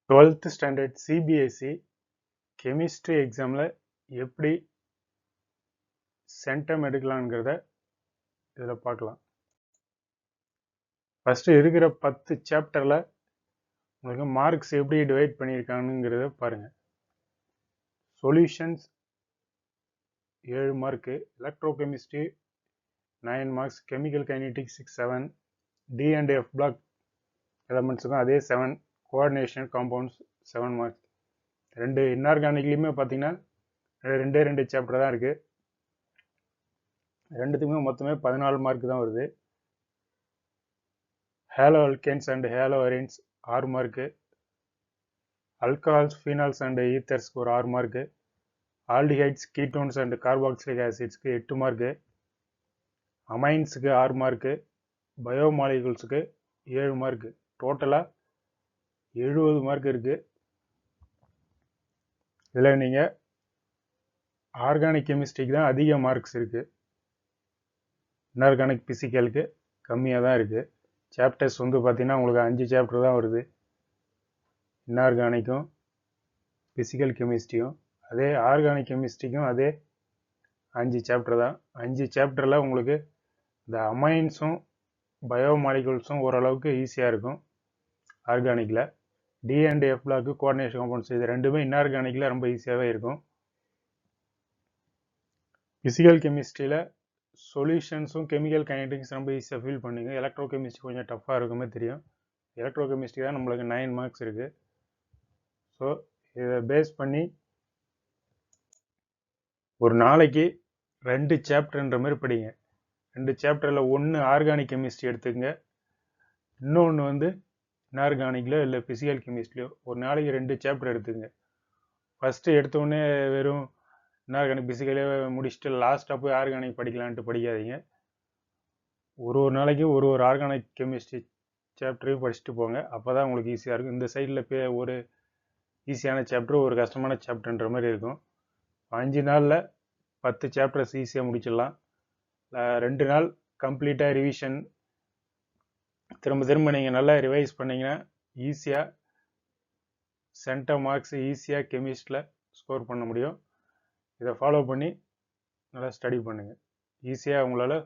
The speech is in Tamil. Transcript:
12th ஸ்டாண்டர்ட் சிபிஎஸ்சி கெமிஸ்ட்ரி எக்ஸாமில் எப்படி சென்டம் எடுக்கலாங்கிறத இதில் பார்க்கலாம். ஃபஸ்ட்டு இருக்கிற 10 சாப்டரில் உங்களுக்கு மார்க்ஸ் எப்படி டிவைட் பண்ணியிருக்கானுங்கிறத பாருங்கள். Solutions 7 mark, electrochemistry 9 marks, chemical kinetics 6, 7, D and F block எலமெண்ட்ஸுக்கும் அதே 7, கோஆர்டினேஷன் காம்பவுண்ட்ஸ் 7 மார்க்ஸ். ரெண்டு இன்ஆர்கானிக்லேயுமே பார்த்தீங்கன்னா ரெண்டு சாப்டர் தான் இருக்குது. ரெண்டுத்துக்குமே மொத்தமே 14 மார்க் தான் வருது. Haloalkanes and haloarenes 6 mark, alcohols phenols and ஈத்தர்ஸ்க்கு ஒரு 6 mark, aldehydes ketones and carboxylic ஆசிட்ஸ்க்கு 8 மார்க்கு, அமைன்ஸுக்கு 6 மார்க்கு, பயோமாலிகுல்ஸுக்கு 7 மார்க்கு. டோட்டலாக 70 மார்க் இருக்குது. இதில் நீங்கள் ஆர்கானிக் கெமிஸ்ட்ரிக்கு தான் அதிக மார்க்ஸ் இருக்குது, இன்ஆர்கானிக் பிசிக்கலுக்கு கம்மியாக தான் இருக்குது. சாப்டர்ஸ் வந்து பார்த்திங்கன்னா உங்களுக்கு 5 சாப்டர் தான் வருது, இன்ஆர்கானிக்கும் பிசிக்கல் கெமிஸ்ட்ரியும். அதே ஆர்கானிக் கெமிஸ்ட்ரிக்கும் அதே 5 சாப்டர் தான். 5 சாப்டரில் உங்களுக்கு இந்த அமைன்ஸும் பயோமாலிகுல்ஸும் ஓரளவுக்கு ஈஸியாக இருக்கும் ஆர்கானிக்கில். D and F block, coordination compounds இது ரெண்டுமே இன்ஆர்கானிக்கில் ரொம்ப ஈஸியாகவே இருக்கும். பிசிக்கல் கெமிஸ்ட்ரியில் சொல்யூஷன்ஸும் கெமிக்கல் கைனெட்டிக்ஸ் ரொம்ப ஈஸியாக ஃபீல் பண்ணுங்க. எலக்ட்ரோ கெமிஸ்ட்ரி கொஞ்சம் டஃப்பாக இருக்குமே தெரியும். எலக்ட்ரோ கெமிஸ்ட்ரி தான் நம்மளுக்கு 9 மார்க்ஸ் இருக்குது. ஸோ இதை பேஸ் பண்ணி ஒரு நாளைக்கு 2 சாப்டர்ன்ற மாதிரி படிங்க. 2 சாப்டரில் ஒன்று ஆர்கானிக் கெமிஸ்ட்ரி எடுத்துக்கங்க, இன்னொன்று வந்து இன்ஆர்கானிக்லையோ இல்லை பிசிக்கல் கெமிஸ்ட்ரியோ. ஒரு நாளைக்கு 2 சாப்டர் எடுத்துக்கங்க. ஃபஸ்ட்டு எடுத்தோடனே வெறும் இன்ஆர்கானிக் பிசிக்கலே முடிச்சுட்டு லாஸ்ட்டாக போய் ஆர்கானிக் படிக்கலான்ட்டு படிக்காதீங்க. ஒரு நாளைக்கு ஒரு ஆர்கானிக் கெமிஸ்ட்ரி சாப்டரையும் படிச்சுட்டு போங்க. அப்போ தான் உங்களுக்கு ஈஸியாக இருக்கும். இந்த சைடில் ஒரு ஈஸியான சாப்டர், ஒரு கஷ்டமான சாப்டர்ன்ற மாதிரி இருக்கும். 5 நாளில் 10 சாப்டர்ஸ் ஈஸியாக முடிச்சிடலாம். 2 நாள் கம்ப்ளீட்டாக ரிவிஷன் திரும்ப நீங்கள் நல்லா ரிவைஸ் பண்ணிங்கன்னா ஈஸியாக சென்டம் மார்க்ஸ் ஈஸியாக கெமிஸ்ட்ரியில் ஸ்கோர் பண்ண முடியும். இதை ஃபாலோ பண்ணி நல்லா ஸ்டடி பண்ணுங்கள். ஈஸியாக உங்களால்